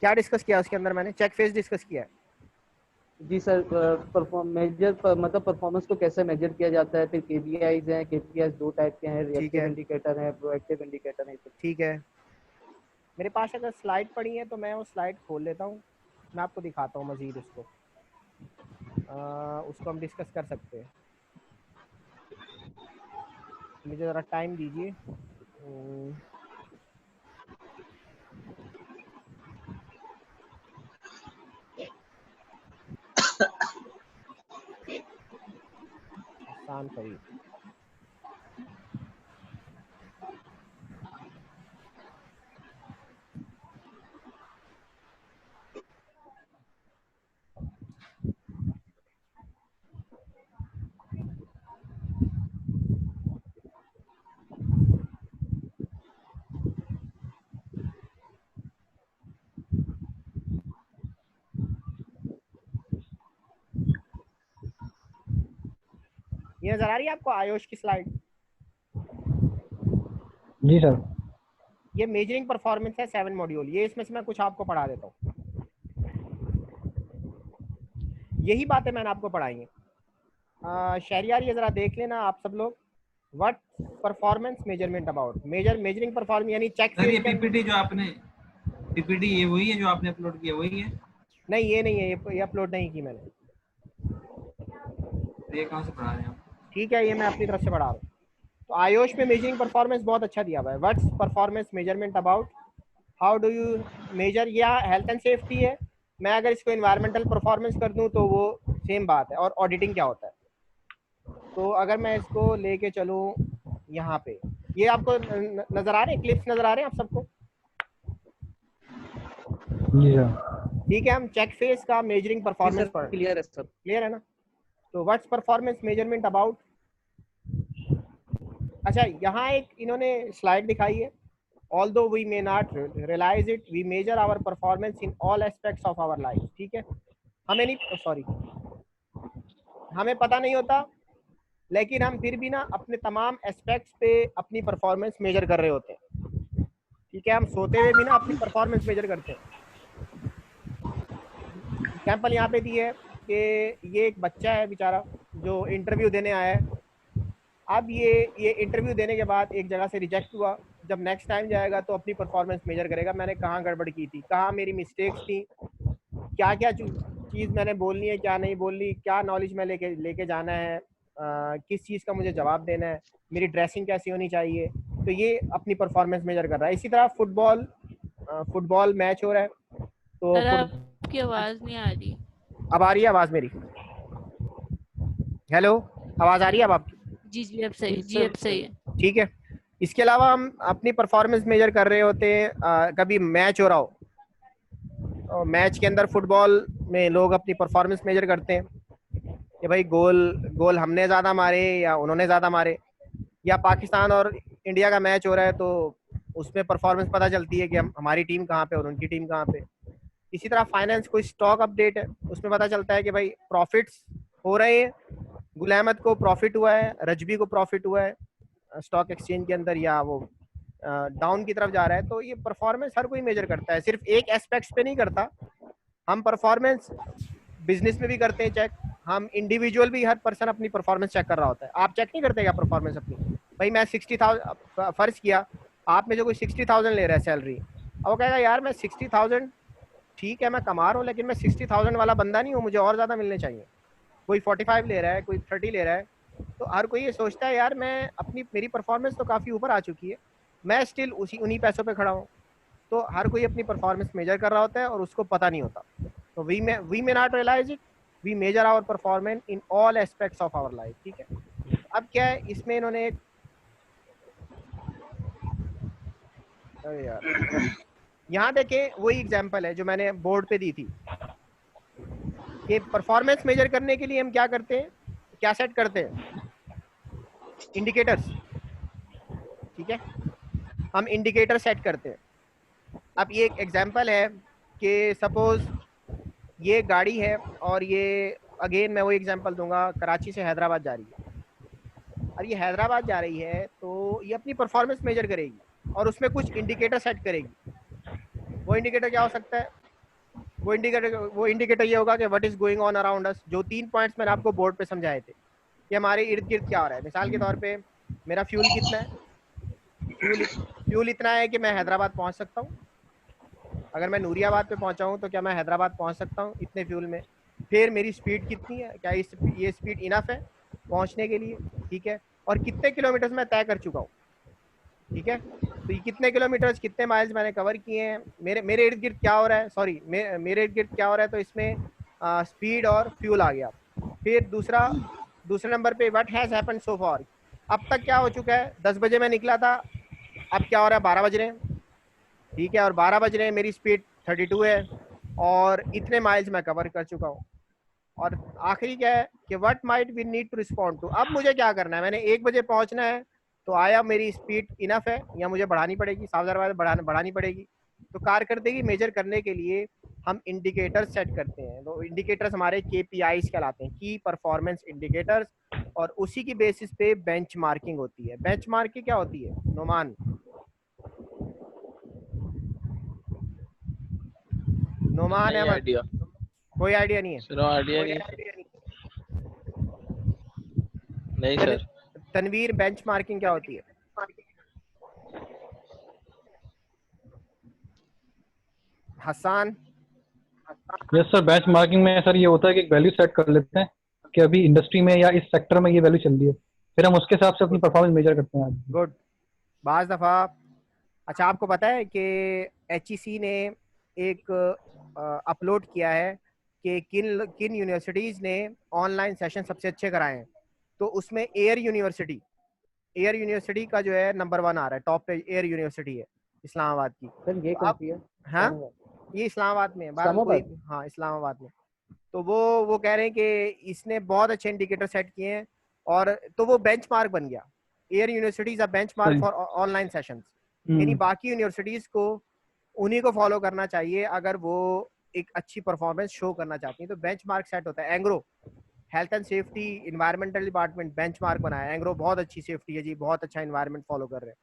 क्या डिस्कस किया उसके अंदर? मैंने चेक फेज डिस्कस किया है। जी सर, मतलब परफॉर्मेंस को कैसे मेजर किया जाता है, फिर केपीआईज हैं, केपीआईज दो टाइप के हैं, रिएक्टिव इंडिकेटर हैं, प्रोएक्टिव इंडिकेटर हैं। ठीक है, मेरे पास अगर स्लाइड पड़ी है तो मैं वो स्लाइड खोल लेता हूँ, मैं आपको दिखाता हूँ मजीद उसको। उसको हम डिस्कस कर सकते हैं। मुझे ज़रा टाइम दीजिए। आसान फरीद, ये नजर आ रही है आपको आयुष की स्लाइड? जी सर। ये मेजरिंग परफॉर्मेंस है 7 मॉड्यूल। ये इसमें से मैं कुछ आपको पढ़ा देता हूँ। यही बातें मैंने आपको पढ़ाई हैं। शहरियार ये जरा देख लेना आप सब लोग। What performance measurement about measuring performance यानी चेक। सर ये पीपीटी जो आपने पीपीटी ये वही है जो आपने अपलोड किया वही है? नहीं ये नहीं है, ये अपलोड नहीं की मैंने। ये कहाँ से पढ़ा रहे हैं आप? ठीक है, ये मैं अपनी तरफ से पढ़ा रहा हूँ। तो आयुष में मेजरिंग परफॉर्मेंस बहुत अच्छा दिया हुआ है। What's performance measurement about, how do you measure. या हेल्थ एंड सेफ्टी है। मैं अगर इसको इन्वायरमेंटल परफॉर्मेंस कर दूं तो वो सेम बात है। और ऑडिटिंग क्या होता है। तो अगर मैं इसको लेके चलूं यहाँ पे, ये आपको नजर आ रहे हैं, क्लिप्स नजर आ रहे हैं आप सबको? जी सर। ठीक है, हम चेक फेस का मेजरिंग परफॉर्मेंस पर क्लियर है सर। क्लियर है ना? तो व्हाट्स परफॉर्मेंस मेजरमेंट अबाउट। अच्छा, यहाँ एक इन्होंने स्लाइड दिखाई है। Although we may not realize it, we measure our performance in all aspects of our life। ठीक है, हमें नहीं सॉरी हमें पता नहीं होता, लेकिन हम फिर भी ना अपने तमाम एस्पेक्ट्स पे अपनी परफॉर्मेंस मेजर कर रहे होते हैं। ठीक है, हम सोते हुए भी ना अपनी परफॉर्मेंस मेजर करते हैं। एग्जाम्पल यहाँ पे दी है कि ये एक बच्चा है बेचारा जो इंटरव्यू देने आया है। अब ये इंटरव्यू देने के बाद एक जगह से रिजेक्ट हुआ। जब नेक्स्ट टाइम जाएगा तो अपनी परफॉर्मेंस मेजर करेगा, मैंने कहाँ गड़बड़ की थी, कहाँ मेरी मिस्टेक्स थी, क्या क्या चीज़ मैंने बोलनी है, क्या नहीं बोलनी, क्या नॉलेज में लेके जाना है, किस चीज़ का मुझे जवाब देना है, मेरी ड्रेसिंग कैसी होनी चाहिए। तो ये अपनी परफॉर्मेंस मेजर कर रहा है। इसी तरह फुटबॉल मैच हो रहा है तो आपकी आवाज़ नहीं आ रही। अब आ रही है आवाज़ मेरी? हेलो, आवाज़ आ रही है अब आपकी? जी अब सही, जी अब सही है। ठीक है, इसके अलावा हम अपनी परफॉर्मेंस मेजर कर रहे होते हैं। कभी मैच हो रहा हो, मैच के अंदर फुटबॉल में लोग अपनी परफॉर्मेंस मेजर करते हैं कि भाई गोल हमने ज़्यादा मारे या उन्होंने ज़्यादा मारे। या पाकिस्तान और इंडिया का मैच हो रहा है तो उसमें परफॉर्मेंस पता चलती है कि हमारी टीम कहाँ पे और उनकी टीम कहाँ पे। इसी तरह फाइनेंस, कोई स्टॉक अपडेट है, उसमें पता चलता है कि भाई प्रॉफिट्स हो रहे हैं, गुल अहमद को प्रॉफिट हुआ है, रजबी को प्रॉफिट हुआ है स्टॉक एक्सचेंज के अंदर, या वो डाउन की तरफ जा रहा है। तो ये परफॉर्मेंस हर कोई मेजर करता है, सिर्फ एक एस्पेक्ट्स पे नहीं करता। हम परफॉर्मेंस बिजनेस में भी करते हैं चेक, हम इंडिविजुअल भी, हर पर्सन अपनी परफॉर्मेंस चेक कर रहा होता है। आप चेक नहीं करते क्या परफॉर्मेंस अपनी? भाई मैं 60,000 फर्ज किया आप में जो कोई 60,000 ले रहा है सैलरी, अब वो कहेगा यार मैं 60,000 ठीक है मैं कमा रहा हूँ, लेकिन मैं 60,000 वाला बंदा नहीं हूँ, मुझे और ज़्यादा मिलने चाहिए। कोई 45 ले रहा है, कोई 30 ले रहा है। तो हर कोई ये सोचता है यार मैं मेरी परफॉर्मेंस तो काफ़ी ऊपर आ चुकी है, मैं स्टिल उन्हीं पैसों पे खड़ा हूँ। तो हर कोई अपनी परफॉर्मेंस मेजर कर रहा होता है और उसको पता नहीं होता। तो we may not realise it, we measure our performance in all aspects of our life. ठीक है, अब क्या है इसमें इन्होंने एक अरे यार यहाँ देखें वही एग्जाम्पल है जो मैंने बोर्ड पे दी थी कि परफॉर्मेंस मेजर करने के लिए हम क्या करते हैं, क्या सेट करते हैं, इंडिकेटर्स। ठीक है, हम इंडिकेटर सेट करते हैं। अब ये एक एग्जांपल है कि सपोज ये गाड़ी है और ये अगेन मैं वो एग्जांपल दूंगा, कराची से हैदराबाद जा रही है और ये हैदराबाद जा रही है तो ये अपनी परफॉर्मेंस मेजर करेगी और उसमें कुछ इंडिकेटर सेट करेगी। वो इंडिकेटर क्या हो सकता है? वो इंडिकेटर ये होगा कि what is going on around us. जो 3 पॉइंट्स मैंने आपको बोर्ड पे समझाए थे कि हमारे इर्द गिर्द क्या हो रहा है। मिसाल के तौर पे मेरा फ्यूल कितना है, फ्यूल इतना है कि मैं हैदराबाद पहुंच सकता हूं। अगर मैं नूरियाबाद पे पहुंचा हूं तो क्या मैं हैदराबाद पहुंच सकता हूं इतने फ्यूल में? फिर मेरी स्पीड कितनी है, क्या ये स्पीड इनफ है पहुंचने के लिए, ठीक है, और कितने किलोमीटर मैं तय कर चुका हूँ, ठीक है। तो ये कितने किलोमीटर्स कितने माइल्स मैंने कवर किए हैं, मेरे इर्द गिर्द क्या हो रहा है, सॉरी मेरे इर्द गिर्द क्या हो रहा है, तो इसमें स्पीड और फ्यूल आ गया। फिर दूसरे नंबर पे what has happened so for, अब तक क्या हो चुका है, 10 बजे मैं निकला था, अब क्या हो रहा है 12 बज रहे हैं, ठीक है, और 12 बज रहे हैं, मेरी स्पीड 32 है और इतने माइल्स मैं कवर कर चुका हूँ। और आखिरी क्या है कि what might we need to respond to, अब मुझे क्या करना है, मैंने 1 बजे पहुंचना है, तो आया मेरी स्पीड इनफ है या मुझे बढ़ानी पड़ेगी, सावधान बढ़ानी पड़ेगी। तो कारकर्दगी मेजर करने के लिए हम इंडिकेटर्स सेट करते हैं, तो इंडिकेटर्स हमारे KPIs कहलाते हैं, की परफॉर्मेंस इंडिकेटर्स, और उसी की बेसिस पे बेंचमार्किंग होती है। बेंचमार्किंग क्या होती है नोमान? नोमान अहमद, आइडिया कोई आइडिया नहीं है? सर, आइडिया नहीं सर। तनवीर, बेंचमार्किंग क्या होती है? हसन? यस सर, बेंचमार्किंग में सर ये होता है कि एक वैल्यू सेट कर लेते हैं कि अभी इंडस्ट्री में या इस सेक्टर में ये वैल्यू चल रही है, फिर हम उसके हिसाब से अपनी परफॉर्मेंस मेजर करते हैं। गुड। बाज़ दफ़ा अच्छा आपको पता है कि HEC ने एक अपलोड किया है कि किन यूनिवर्सिटीज़ ने ऑनलाइन सेशन सबसे अच्छे कराए हैं, तो उसमें एयर यूनिवर्सिटी का जो है नंबर 1 आ रहा है, टॉप पे एयर यूनिवर्सिटी है इस्लामाबाद की। सर ये कौन सी है? हाँ ये इस्लामाबाद में है, हाँ इस्लामाबाद में। तो वो कह रहे हैं कि इसने बहुत अच्छे इंडिकेटर सेट किए हैं, और तो वो बेंचमार्क बन गया, air universities a benchmark for online sessions, यानी बाकी यूनिवर्सिटीज को उन्हीं को फॉलो करना चाहिए अगर वो एक अच्छी परफॉर्मेंस शो करना चाहती हैं। तो बेंचमार्क सेट होता है। Engro health and safety environmental department benchmark बनाया, एंग्रो बहुत अच्छी सेफ्टी है जी, बहुत अच्छा इन्वायरमेंट फॉलो कर रहे हैं।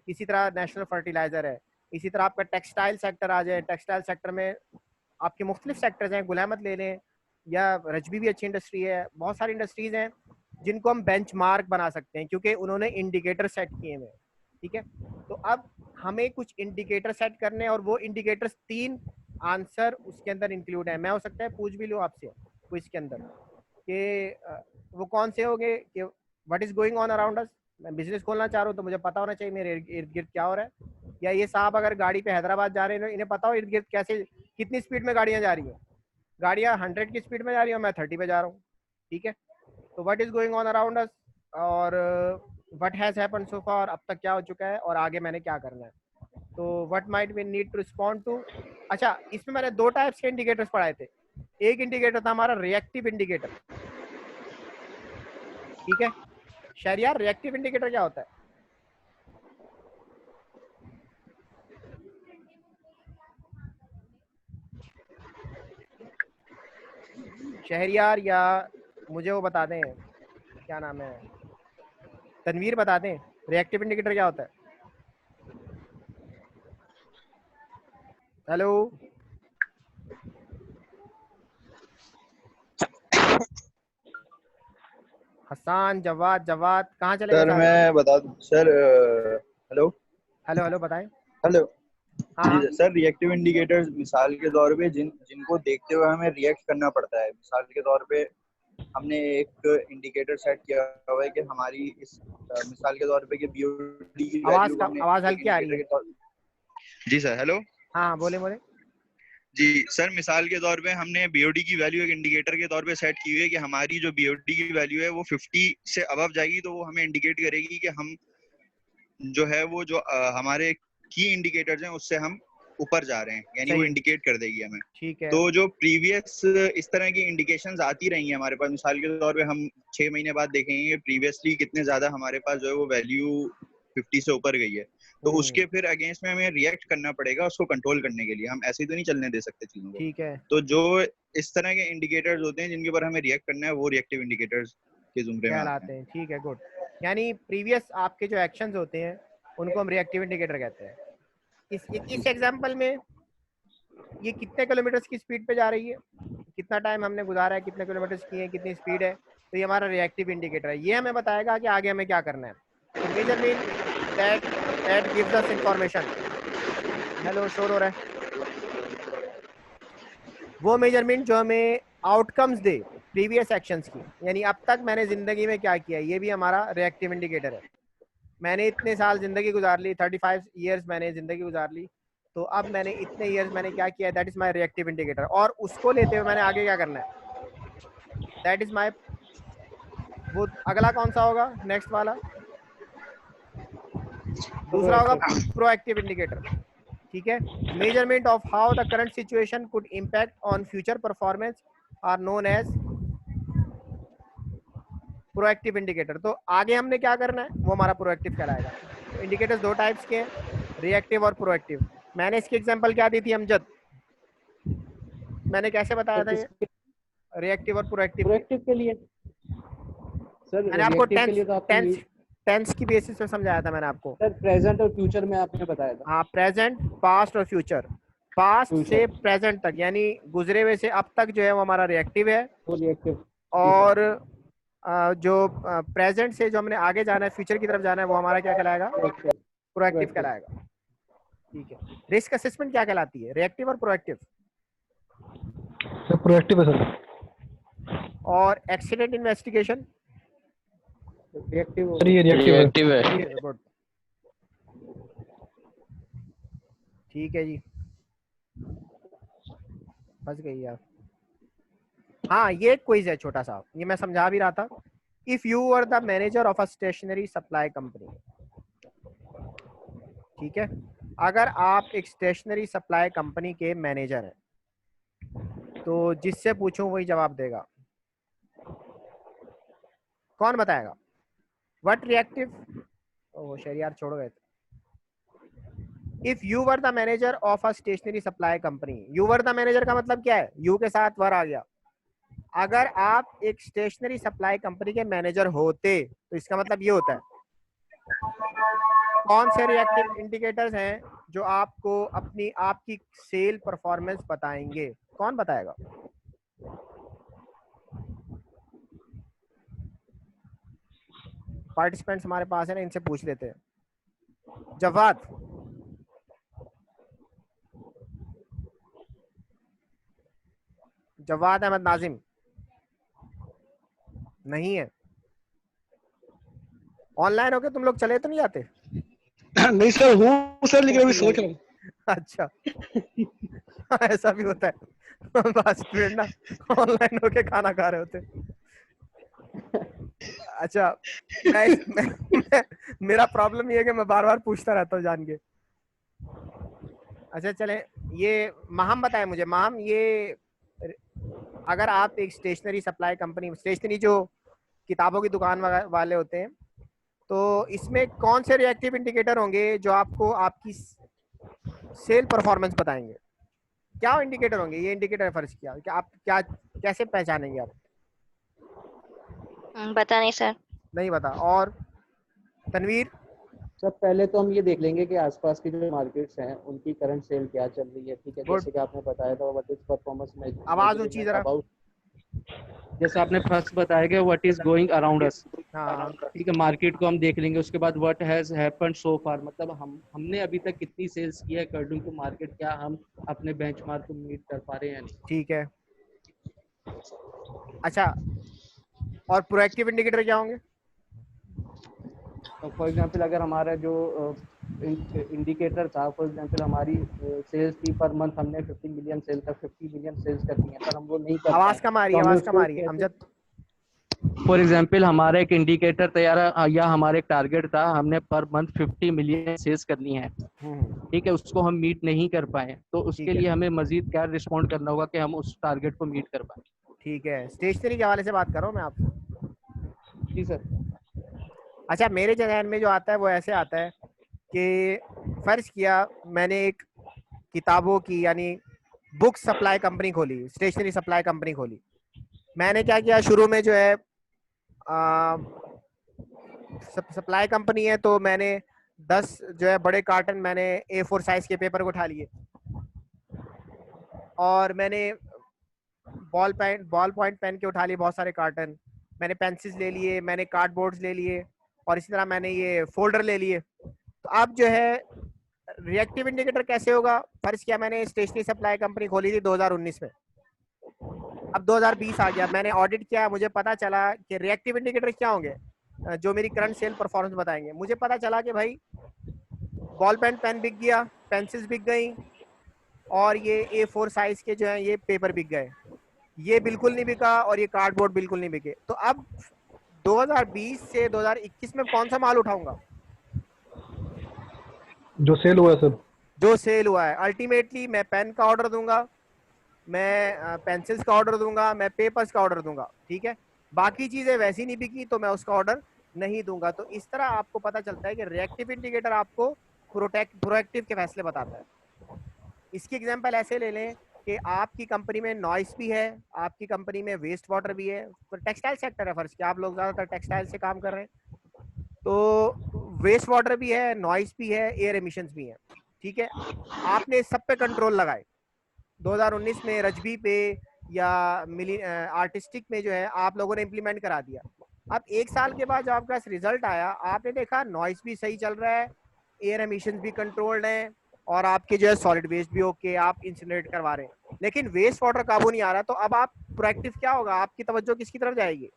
इसी तरह नेशनल फर्टिलाइजर है। इसी तरह आपका टेक्सटाइल सेक्टर आ जाए, टेक्सटाइल सेक्टर में आपके मुख्तलिफ सेक्टर्स हैं, गुलामत ले लें या रजबी भी अच्छी इंडस्ट्री है, बहुत सारी इंडस्ट्रीज हैं जिनको हम बेंचमार्क बना सकते हैं क्योंकि उन्होंने इंडिकेटर सेट किए हुए, ठीक है। तो अब हमें कुछ इंडिकेटर सेट करने, और वो इंडिकेटर्स 3 आंसर उसके अंदर इंक्लूड है। मैं हो सकता है पूछ भी लूँ आपसे क्विज के अंदर कि वो कौन से होंगे, कि what is going on around us. मैं बिजनेस खोलना चाह रहा हूँ तो मुझे पता होना चाहिए मेरे इर्द गिर्द क्या हो रहा है, या ये साहब अगर गाड़ी पे हैदराबाद जा रहे हैं इन्हें पता हो इर्द गिर्द कैसे कितनी स्पीड में गाड़ियाँ जा रही हैं। गाड़ियाँ 100 की स्पीड में जा रही हैं, मैं 30 पे जा रहा हूँ, ठीक है। तो what is going on around us, और व्हाट हैज हैपेंड सो फार, अब तक क्या हो चुका है और आगे मैंने क्या करना है। तो what might we need to respond to. अच्छा, इसमें मैंने 2 टाइप्स के इंडिकेटर्स पढ़ाए थे। एक इंडिकेटर था हमारा रिएक्टिव इंडिकेटर, ठीक है। शहरियार, रिएक्टिव इंडिकेटर क्या होता है? शहरियार या मुझे वो बता दें, क्या नाम है, तनवीर बता दें रिएक्टिव इंडिकेटर क्या होता है। हेलो हसन, जवाद कहाँ चले गए सर? मैं बता दूं सर। हेलो हेलो बताएं। हेलो हाँ जी सर, रिएक्टिव इंडिकेटर्स मिसाल के तौर पे जिनको देखते हुए हमें रिएक्ट करना पड़ता है। मिसाल के तौर पे हमने एक इंडिकेटर सेट किया हुआ है कि हमारी इस मिसाल के तौर पे कि बीओडी की आवाज हल्की आ रही है। जी सर, हेलो। हाँ बोले जी सर, मिसाल के तौर पे हमने बीओडी की वैल्यू एक इंडिकेटर के तौर पे सेट की हुई है कि हमारी जो बीओडी की वैल्यू है वो 50 से अबव जाएगी तो वो हमें इंडिकेट करेगी कि हम जो है वो जो हमारे की इंडिकेटर्स हैं उससे हम ऊपर जा रहे हैं, यानी वो इंडिकेट कर देगी हमें। ठीक है। तो जो प्रीवियस इस तरह की इंडिकेशंस आती रही हैं हमारे पास, मिसाल के तौर पे हम 6 महीने बाद देखेंगे प्रीवियसली कितने ज्यादा हमारे पास जो है वो वैल्यू 50 से ऊपर गई है, तो उसके फिर अगेंस्ट में हमें रिएक्ट करना पड़ेगा उसको कंट्रोल करने के लिए। हम ऐसे ही तो नहीं चलने दे सकते चीजों को। ठीक है। तो जो इस तरह के इंडिकेटर्स होते हैं जिनके ऊपर हमें रिएक्ट करना है वो रिएक्टिव इंडिकेटर्स के जुमरे में आते हैं। ठीक है, गुड। यानी प्रीवियस आपके जो एक्शंस होते हैं उनको हम रिएक्टिव इंडिकेटर कहते हैं। इस एग्जांपल में ये कितने किलोमीटर की स्पीड पे जा रही है, कितना टाइम हमने गुजारा है, कितने किलोमीटर किए हैं, कितनी स्पीड है, तो ये हमारा रिएक्टिव इंडिकेटर है। ये हमें बताएगा कि आगे हमें क्या करना है। तो measurement that gives us information। Hello, शोर हो रहा है। वो मेजरमेंट जो हमें आउटकम्स दे प्रीवियस एक्शंस की, यानी अब तक मैंने जिंदगी में क्या किया, ये भी हमारा रिएक्टिव इंडिकेटर है। मैंने इतने साल जिंदगी गुजार ली, 35 ईयर्स मैंने जिंदगी गुजार ली, तो अब मैंने इतने ईयर्स मैंने क्या किया, that is my reactive indicator. और उसको लेते हुए मैंने आगे क्या करना है, दैट इज माय, वो अगला कौन सा होगा, नेक्स्ट वाला दूसरा होगा प्रोएक्टिव इंडिकेटर। ठीक है, measurement of how the current situation could impact on future performance are known as proactive indicator. तो आगे हमने क्या करना है, वो हमारा प्रोएक्टिव कहलाएगा। तो इंडिकेटर्स दो टाइप्स के हैं, रिएक्टिव और प्रोएक्टिव। मैंने इसकी एग्जांपल क्या दी थी अमजद, मैंने कैसे बताया था ये रिएक्टिव और प्रोएक्टिव? प्रोएक्टिव के लिए सर, मैंने आपको टेंस की बेसिस पे समझाया था मैंने आपको। सर प्रेजेंट और फ्यूचर में आपने बताया था। हाँ, प्रेजेंट, पास्ट और फ्यूचर। पास्ट से प्रेजेंट तक यानी गुजरे हुए से अब तक जो है वो हमारा रिएक्टिव है, वो रिएक्टिव। और जो प्रेजेंट से जो हमने आगे जाना है, फ्यूचर की तरफ जाना है, वो हमारा क्या कहलाएगा, प्रोएक्टिव कहलाएगा। ठीक है, रिस्क असेसमेंट क्या कहलाती है, रिएक्टिव और प्रोएक्टिव? प्रोएक्टिव है सर। और एक्सीडेंट इन्वेस्टिगेशन? रिएक्टिव। सर ये रिएक्टिव है। गुड, ठीक है जी, फंस गई यार। हाँ, ये क्विज है छोटा सा, ये मैं समझा भी रहा था। If you are the manager of a stationery supply company, ठीक है, अगर आप एक स्टेशनरी सप्लाई कंपनी के मैनेजर हैं, तो जिससे पूछूं वही जवाब देगा। कौन बताएगा? What reactive? ओह शरियार छोड़ गए थे। If you were the manager of a stationery supply company, you were the manager का मतलब क्या है, यू के साथ वर आ गया। अगर आप एक स्टेशनरी सप्लाई कंपनी के मैनेजर होते तो इसका मतलब ये होता है। कौन से रिएक्टिव इंडिकेटर्स हैं जो आपको अपनी आपकी सेल परफॉर्मेंस बताएंगे? कौन बताएगा? पार्टिसिपेंट्स हमारे पास है ना, इनसे पूछ लेते हैं। जवाद, जवाद अहमद नाजिम नहीं है। ऑनलाइन होके तुम लोग चले तो नहीं जाते? नहीं सर, हूँ सर, लेकिन अभी सोच रहा हूँ। अच्छा ऐसा भी होता है बस स्टूडेंट ना ऑनलाइन होके खाना खा रहे होते। अच्छा, मेरा प्रॉब्लम ये है कि मैं बार बार पूछता रहता हूँ जान के। अच्छा चले, ये माहम बताए मुझे, माहम ये अगर आप एक स्टेशनरी सप्लाई कंपनी, स्टेशनरी जो किताबों की दुकान वाले होते हैं, तो इसमें कौन से रिएक्टिव इंडिकेटर होंगे जो आपको आपकी सेल परफॉर्मेंस बताएंगे? क्या इंडिकेटर होंगे? ये इंडिकेटर फर्ज किया कि आप क्या कैसे पहचानेंगे आप? पता नहीं सर। नहीं पता। और तनवीर? सर पहले तो हम ये देख लेंगे कि आसपास की जो मार्केट्स हैं उनकी करंट सेल क्या चल रही है। ठीक है, जैसे कि आपने बताया था व्हाट इज परफॉर्मेंस में। आवाज ऊंची जरा। जैसे आपने फर्स्ट बताया कि what is going around us. ठीक है, मार्केट को हम देख लेंगे। उसके बाद व्हाट हैज हैपेंड सो फार, मतलब हमने अभी तक कितनी सेल्स की है अकॉर्डिंग टू मार्केट, क्या हम अपने बेंचमार्क को मीट कर पा रहे हैं? ठीक है। अच्छा, और प्रोएक्टिव इंडिकेटर क्या होंगे? फॉर एग्जांपल अगर हमारा जो इंडिकेटर था, फॉर एग्जांपल हमारी सेल्स थी पर मंथ हमने 50 मिलियन सेल तक 50 मिलियन सेल्स करनी है, पर हम वो नहीं कर पाए। आवाज कम आ रही है, आवाज कम आ रही है अमजद। फॉर एग्जांपल हमारा एक इंडिकेटर तैयार या हमारे एक टारगेट था, हमने पर मंथ 50 मिलियन सेल्स करनी है। ठीक है, उसको हम मीट नहीं कर पाए, तो उसके लिए हमें मजीद क्या रिस्पॉन्ड करना होगा कि हम उस टारगेट को मीट कर पाए। ठीक है, स्टेशनरी के हवाले से बात कर रहा हूँ मैं आपसे। जी सर। अच्छा, मेरे जहन में जो आता है वो ऐसे आता है कि फर्ज किया मैंने एक किताबों की यानी बुक सप्लाई कंपनी खोली, स्टेशनरी सप्लाई कंपनी खोली। मैंने क्या किया, शुरू में जो है सप्लाई कंपनी है, तो मैंने 10 जो है बड़े कार्टन मैंने A4 साइज के पेपर को उठा लिए, और मैंने बॉल पॉइंट पेन के उठा लिए बहुत सारे कार्टन, मैंने पेंसिल्स ले लिए, मैंने कार्डबोर्ड्स ले लिए, और इसी तरह मैंने ये फोल्डर ले लिए। तो अब जो है रिएक्टिव इंडिकेटर कैसे होगा? फर्ज किया मैंने स्टेशनरी सप्लाई कंपनी खोली थी 2019 में, अब 2020 आ गया, मैंने ऑडिट किया, मुझे पता चला कि रिएक्टिव इंडिकेटर क्या होंगे जो मेरी करंट सेल परफॉर्मेंस बताएंगे। मुझे पता चला कि भाई बॉल पेन बिक गया, पेंसिल्स बिक गई, और ये A4 साइज के जो है ये पेपर बिक गए, ये बिल्कुल नहीं बिका, और ये कार्डबोर्ड बिल्कुल नहीं बिके। तो अब 2020 से 2021 में कौन सा माल उठाऊंगा? जो सेल हुआ है सर, जो सेल हुआ है। अल्टीमेटली मैं पेन का ऑर्डर दूंगा, मैं पेंसिल्स का ऑर्डर दूंगा, मैं पेपर्स का ऑर्डर दूंगा, ठीक है। बाकी चीजें वैसी नहीं बिकी तो मैं उसका ऑर्डर नहीं दूंगा। तो इस तरह आपको पता चलता है कि रिएक्टिव इंडिकेटर आपको प्रोएक्टिव के फैसले बताता है। इसकी एग्जांपल ऐसे ले लें कि आपकी कंपनी में नॉइस भी है, आपकी कंपनी में वेस्ट वाटर भी है, तो टेक्सटाइल सेक्टर है, फर्ज किया आप लोग ज्यादातर टेक्सटाइल से काम कर रहे हैं, तो वेस्ट वाटर भी है, नॉइस भी है, एयर एमिशंस भी है, ठीक है। आपने सब पे कंट्रोल लगाए। 2019 में रजबी पे या आर्टिस्टिक में जो है आप लोगों ने इम्प्लीमेंट करा दिया। अब 1 साल के बाद जो आपका रिजल्ट आया, आपने देखा नॉइस भी सही चल रहा है, एयर एमिशंस भी कंट्रोल्ड हैं, और आपके जो है सॉलिड वेस्ट भी ओके, आप इंसिनरेट करवा रहे हैं, लेकिन वेस्ट वाटर काबू नहीं आ रहा। तो अब आप प्रोएक्टिव क्या होगा, आपकी तवज्जो किसकी तरफ जाएगी?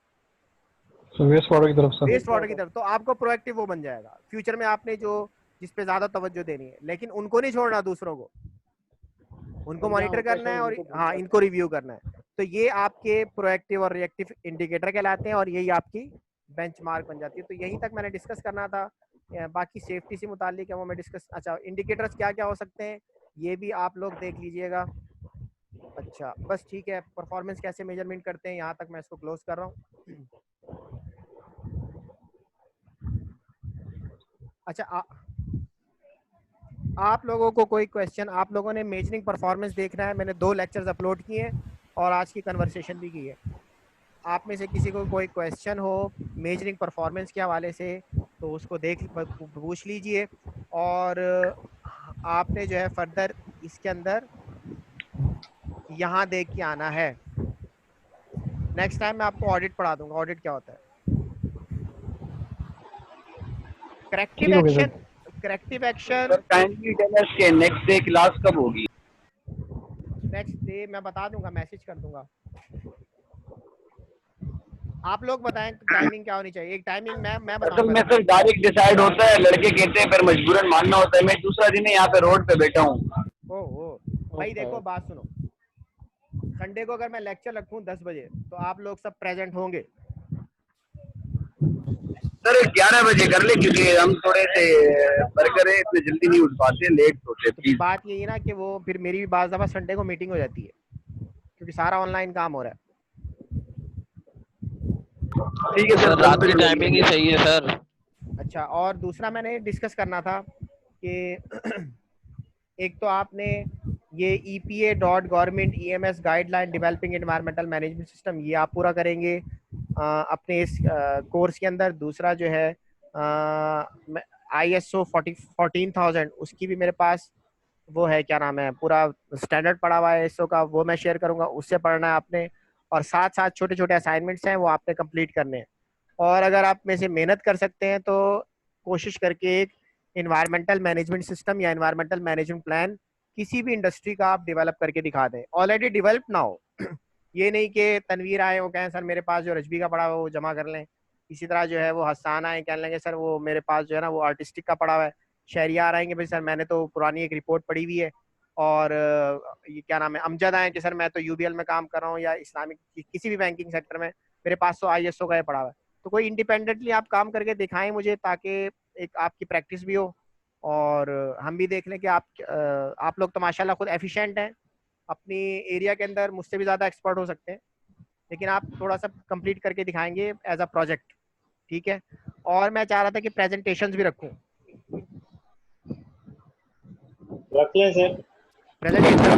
वेस्ट वाटर की तरफ सर। वेस्ट वाटर की तरफ। तो आपको प्रोएक्टिव वो बन जाएगा फ्यूचर में, आपने जो जिस पे ज्यादा तवज्जो देनी है, लेकिन उनको नहीं छोड़ना, दूसरों को, उनको मॉनिटर करना है, और हाँ इनको रिव्यू करना है। तो ये आपके प्रोएक्टिव और रिएक्टिव इंडिकेटर कहलाते हैं, और यही आपकी बेंचमार्क बन जाती है। तो यहीं तक मैंने डिस्कस करना था। बाकी सेफ्टी से मुतालिक है वो मैं डिस्कस, अच्छा इंडिकेटर्स क्या क्या हो सकते हैं ये भी आप लोग देख लीजिएगा। अच्छा बस ठीक है, परफॉर्मेंस कैसे मेजरमेंट करते हैं यहाँ तक मैं इसको क्लोज कर रहा हूँ। अच्छा आप लोगों को कोई क्वेश्चन? आप लोगों ने मेजरिंग परफॉर्मेंस देखना है, मैंने 2 लेक्चर्स अपलोड किए हैं और आज की कन्वर्सेशन भी की है। आप में से किसी को कोई क्वेश्चन हो मेजरिंग परफॉर्मेंस के हवाले से तो उसको पूछ लीजिए, और आपने जो है फर्दर इसके अंदर यहाँ देख के आना है। नेक्स्ट टाइम मैं आपको ऑडिट पढ़ा दूंगा, ऑडिट क्या होता है। Corrective action, corrective action kindly tell us के नेक्स्ट डे क्लास कब होगी? नेक्स्ट डे मैं बता दूंगा, मैसेज कर दूंगा। आप लोग बताएं टाइमिंग क्या होनी चाहिए। एक टाइमिंग मैं असल में सर डायरेक्ट डिसाइड होता है, लड़के कहते हैं, फिर मजबूरन मानना होता है। मैं दूसरा दिन यहाँ पे रोड पे बैठा हूँ। ओहो भाई देखो बात सुनो, संडे को अगर मैं लेक्चर रखूं 10 बजे तो आप लोग सब प्रेजेंट होंगे? सर 11 बजे कर ले, क्योंकि हम थोड़े से वर्कर है, इतने जल्दी नहीं उठ पाते, लेट होते। तो बात यही ना कि वो फिर मेरी भी बाज़ दफा संडे को मीटिंग हो जाती है क्योंकि सारा ऑनलाइन काम हो रहा है। ठीक है सर, रात की टाइमिंग ही सही है सर। अच्छा, और दूसरा मैंने डिस्कस करना था कि एक तो आपने ये EPA.Government EMS guideline developing environmental management system, ये आप पूरा करेंगे अपने इस कोर्स के अंदर। दूसरा जो है ISO 14000 उसकी भी मेरे पास वो है, क्या नाम है, पूरा स्टैंडर्ड पढ़ा हुआ है ISO का, वो मैं शेयर करूंगा, उससे पढ़ना है आपने। और साथ साथ छोटे छोटे असाइनमेंट्स हैं वो आपने कंप्लीट करने हैं। और अगर आप में से मेहनत कर सकते हैं तो कोशिश करके एक इन्वायरमेंटल मैनेजमेंट सिस्टम या इन्वायरमेंटल मैनेजमेंट प्लान किसी भी इंडस्ट्री का आप डेवलप करके दिखा दें, ऑलरेडी डेवलप ना हो। ये नहीं कि तनवीर आए वो कहें सर मेरे पास जो रजबी का पड़ा हुआ है वो जमा कर लें, इसी तरह जो है वो हसान आए कह लेंगे सर वो मेरे पास जो है ना वो आर्टिस्टिक का पड़ा हुआ है। शहरियार आएंगे भाई सर मैंने तो पुरानी एक रिपोर्ट पढ़ी हुई है, और ये क्या नाम है अमजद आए कि सर मैं तो UBL में काम कर रहा हूँ या इस्लामिक किसी भी बैंकिंग सेक्टर में, मेरे पास तो ISO का ही पड़ा हुआ है। तो कोई इंडिपेंडेंटली आप काम करके दिखाएं मुझे, ताकि एक आपकी प्रैक्टिस भी हो और हम भी देख लें कि आप लोग तो माशाल्लाह खुद एफिशिएंट हैं, अपनी एरिया के अंदर मुझसे भी ज़्यादा एक्सपर्ट हो सकते हैं, लेकिन आप थोड़ा सा कंप्लीट करके दिखाएंगे एज अ प्रोजेक्ट, ठीक है। और मैं चाह रहा था कि प्रेजेंटेशंस भी रखूं। रख लें सर। प्रेजेंटेशन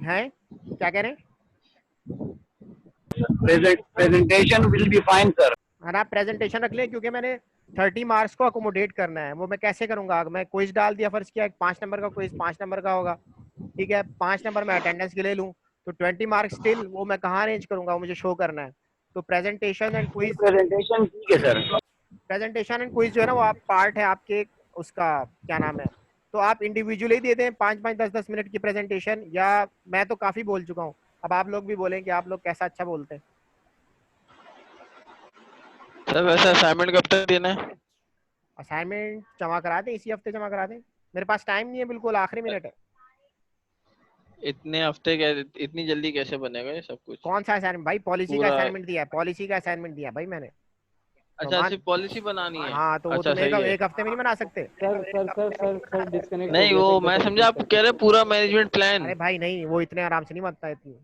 है क्या कह रहे हैं? Presentation will be fine sir. है ना, प्रेजेंटेशन रख लें क्योंकि मैंने 30 मार्क्स को अकोमोडेट करना है। वो मैं कैसे करूंगा, मैं क्विज डाल दिया, फर्ज किया 5 नंबर का क्विज 5 नंबर का होगा, ठीक है, 5 नंबर मैं अटेंडेंस के ले लूं तो 20 मार्क्स स्टिल वो मैं कहाँ अरेंज करूंगा, मुझे शो करना है। तो प्रेजेंटेशन एंड क्विज, प्रेजेंटेशन ठीक है सर, प्रेजेंटेशन एंड क्विज जो है ना वो आप पार्ट है आपके उसका क्या नाम है, तो आप इंडिविजुअली दे दें 5-5 10-10 मिनट की प्रेजेंटेशन, या मैं तो काफ़ी बोल चुका हूँ, अब आप लोग भी बोलें कि आप लोग कैसा अच्छा बोलते हैं। सर वैसे असाइनमेंट कब तक देना है? असाइनमेंट जमा करा दें, इसी हफ्ते जमा करा दें। मेरे पास टाइम नहीं है, बिल्कुल आखिरी मिनट है। इतने हफ्ते इतनी जल्दी कैसे बनेगा ये सब कुछ? कौन सा असाइनमेंट भाई? पॉलिसी का पूरा असाइनमेंट दिया है, पॉलिसी का असाइनमेंट दिया है भाई मैंने। अच्छा सिर्फ पॉलिसी बनानी है? हाँ तो वो अच्छा तुम सही है। एक हफ्ते में नहीं बना सकते। सर डिस्कनेक्ट नहीं वो मैं समझा आप कह रहे पूरा मैनेजमेंट प्लान। अरे भाई नहीं, वो इतने आराम से नहीं बनता है इतनी।